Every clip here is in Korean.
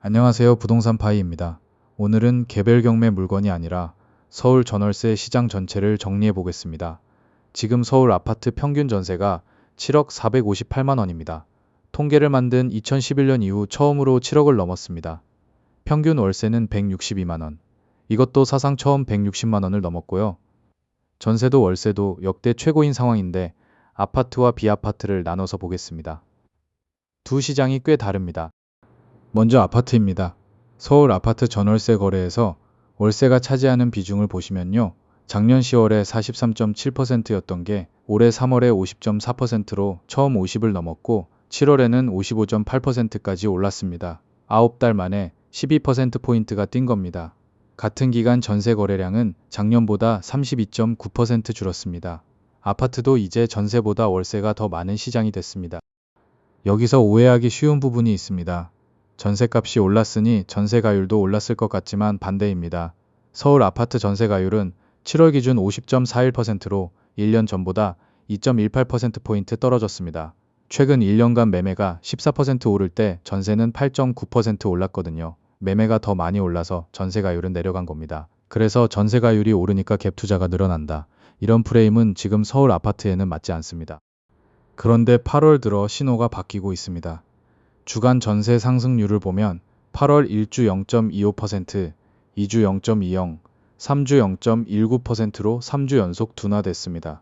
안녕하세요. 부동산 파이입니다. 오늘은 개별 경매 물건이 아니라 서울 전월세 시장 전체를 정리해 보겠습니다. 지금 서울 아파트 평균 전세가 7억 458만 원입니다. 통계를 만든 2011년 이후 처음으로 7억을 넘었습니다. 평균 월세는 162만 원. 이것도 사상 처음 160만 원을 넘었고요. 전세도 월세도 역대 최고인 상황인데 아파트와 비아파트를 나눠서 보겠습니다. 두 시장이 꽤 다릅니다. 먼저 아파트입니다. 서울 아파트 전월세 거래에서 월세가 차지하는 비중을 보시면요. 작년 10월에 43.7%였던 게 올해 3월에 50.4%로 처음 50을 넘었고 7월에는 55.8%까지 올랐습니다. 9달 만에 12%포인트가 뛴 겁니다. 같은 기간 전세 거래량은 작년보다 32.9% 줄었습니다. 아파트도 이제 전세보다 월세가 더 많은 시장이 됐습니다. 여기서 오해하기 쉬운 부분이 있습니다. 전세값이 올랐으니 전세가율도 올랐을 것 같지만 반대입니다. 서울 아파트 전세가율은 7월 기준 50.41%로 1년 전보다 2.18%포인트 떨어졌습니다. 최근 1년간 매매가 14% 오를 때 전세는 8.9% 올랐거든요. 매매가 더 많이 올라서 전세가율은 내려간 겁니다. 그래서 전세가율이 오르니까 갭 투자가 늘어난다. 이런 프레임은 지금 서울 아파트에는 맞지 않습니다. 그런데 8월 들어 신호가 바뀌고 있습니다. 주간 전세 상승률을 보면 8월 1주 0.25%, 2주 0.20, 3주 0.19%로 3주 연속 둔화됐습니다.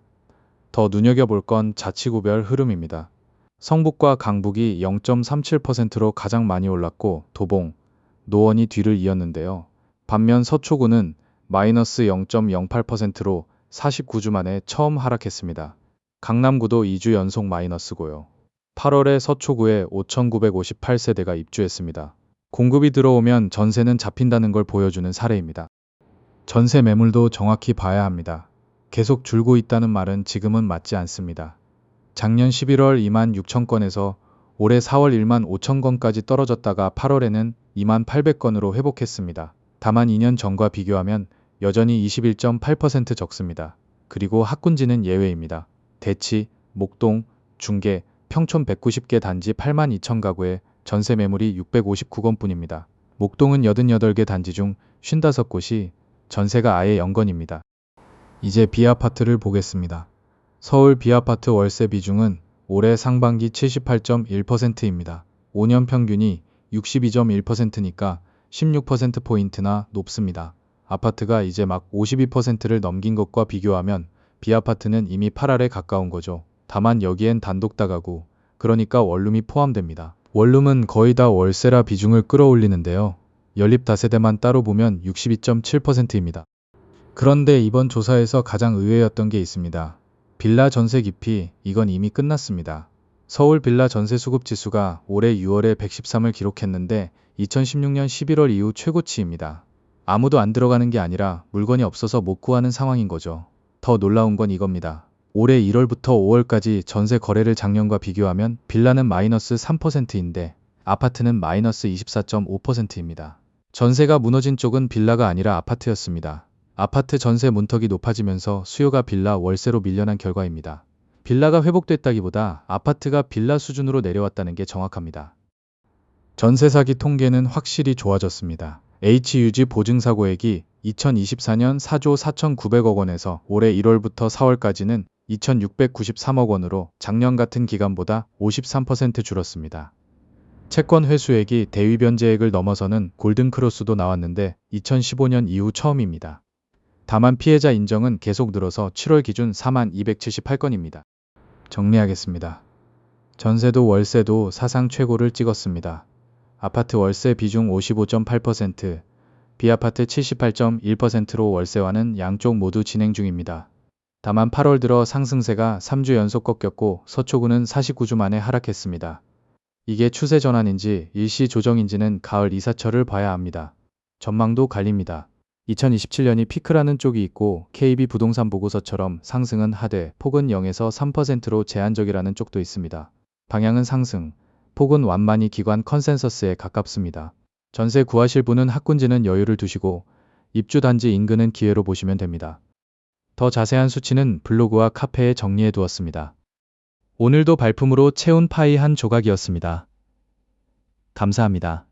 더 눈여겨볼 건 자치구별 흐름입니다. 성북과 강북이 0.37%로 가장 많이 올랐고 도봉, 노원이 뒤를 이었는데요. 반면 서초구는 마이너스 0.08%로 49주 만에 처음 하락했습니다. 강남구도 2주 연속 마이너스고요. 8월에 서초구에 5,958세대가 입주했습니다. 공급이 들어오면 전세는 잡힌다는 걸 보여주는 사례입니다. 전세 매물도 정확히 봐야 합니다. 계속 줄고 있다는 말은 지금은 맞지 않습니다. 작년 11월 2만 6천 건에서 올해 4월 1만 5천 건까지 떨어졌다가 8월에는 2만 800건으로 회복했습니다. 다만 2년 전과 비교하면 여전히 21.8% 적습니다. 그리고 학군지는 예외입니다. 대치, 목동, 중계, 평촌 190개 단지 8만 2천 가구에 전세 매물이 659건뿐입니다. 목동은 88개 단지 중 55곳이 전세가 아예 0건입니다. 이제 B아파트를 보겠습니다. 서울 B아파트 월세 비중은 올해 상반기 78.1%입니다. 5년 평균이 62.1%니까 16%포인트나 높습니다. 아파트가 이제 막 52%를 넘긴 것과 비교하면 B아파트는 이미 8할에 가까운 거죠. 다만 여기엔 단독 다가구, 그러니까 원룸이 포함됩니다. 원룸은 거의 다 월세라 비중을 끌어올리는데요. 연립 다세대만 따로 보면 62.7%입니다. 그런데 이번 조사에서 가장 의외였던 게 있습니다. 빌라 전세 깊이, 이건 이미 끝났습니다. 서울 빌라 전세 수급 지수가 올해 6월에 113을 기록했는데 2016년 11월 이후 최고치입니다. 아무도 안 들어가는 게 아니라 물건이 없어서 못 구하는 상황인 거죠. 더 놀라운 건 이겁니다. 올해 1월부터 5월까지 전세 거래를 작년과 비교하면 빌라는 마이너스 3%인데 아파트는 마이너스 24.5%입니다. 전세가 무너진 쪽은 빌라가 아니라 아파트였습니다. 아파트 전세 문턱이 높아지면서 수요가 빌라 월세로 밀려난 결과입니다. 빌라가 회복됐다기보다 아파트가 빌라 수준으로 내려왔다는 게 정확합니다. 전세 사기 통계는 확실히 좋아졌습니다. HUG 보증사고액이 2024년 4조 4,900억 원에서 올해 1월부터 4월까지는 2,693억 원으로 작년 같은 기간보다 53% 줄었습니다. 채권 회수액이 대위 변제액을 넘어서는 골든크로스도 나왔는데 2015년 이후 처음입니다. 다만 피해자 인정은 계속 늘어서 7월 기준 4만 278건입니다. 정리하겠습니다. 전세도 월세도 사상 최고를 찍었습니다. 아파트 월세 비중 55.8%, B아파트 78.1%로 월세화는 양쪽 모두 진행 중입니다. 다만 8월 들어 상승세가 3주 연속 꺾였고 서초구는 49주 만에 하락했습니다. 이게 추세 전환인지 일시 조정인지는 가을 이사철을 봐야 합니다. 전망도 갈립니다. 2027년이 피크라는 쪽이 있고 KB 부동산 보고서처럼 상승은 하되 폭은 0에서 3%로 제한적이라는 쪽도 있습니다. 방향은 상승, 폭은 완만히 기관 컨센서스에 가깝습니다. 전세 구하실 분은 학군지는 여유를 두시고 입주 단지 인근은 기회로 보시면 됩니다. 더 자세한 수치는 블로그와 카페에 정리해 두었습니다. 오늘도 발품으로 채운 파이 한 조각이었습니다. 감사합니다.